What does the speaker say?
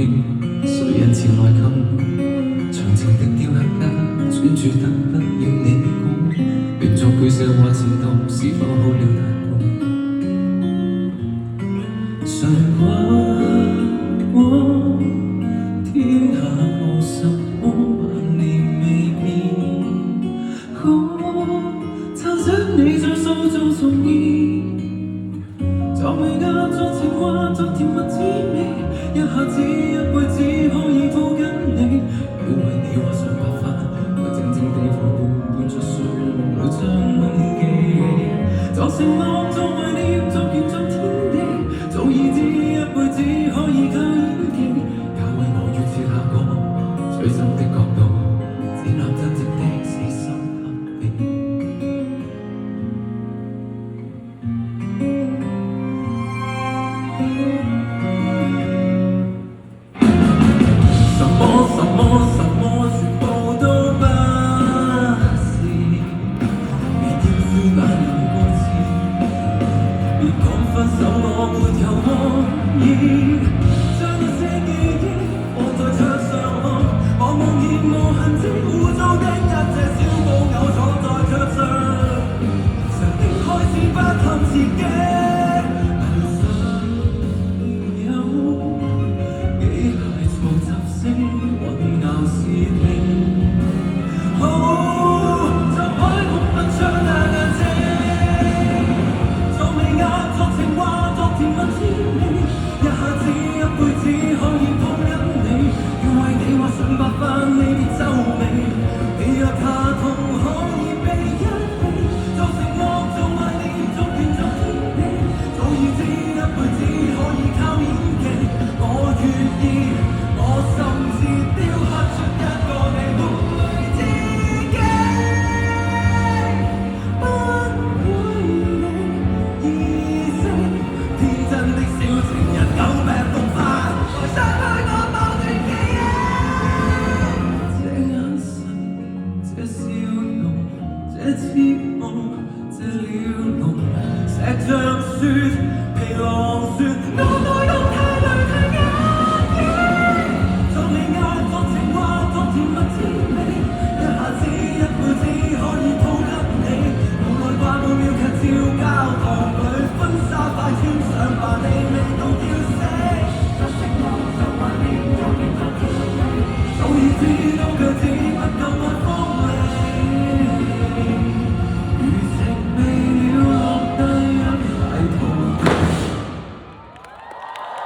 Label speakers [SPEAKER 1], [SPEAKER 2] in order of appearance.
[SPEAKER 1] 興，誰人前來禁？長情的雕刻家，專注得不要你講，亂作配射或前度，是否好了大半？誰話過天下無什麼萬年未變？可撐着你再塑造重現。作美家作情話作甜蜜滋味，一下子一輩子可以抱緊你。要為你畫上白髮，我靜靜地陪伴伴着睡夢裏將溫馨記起。作承諾作懷念作緣作天地，早已知一輩子可以靠演技，也為我預設下個最深的角度，只立真正的死心塌地。分手我沒有惡意，將那些記憶放在桌上看，我無言無痕跡污糟的一隻小布偶坐在桌上，常的開始不堪刺激，想有幾害嘈雜聲混淆視聽，好就海空不出那眼睛。甜蜜滋味，一下子一輩子可以抱緊你，要為你畫上白髮。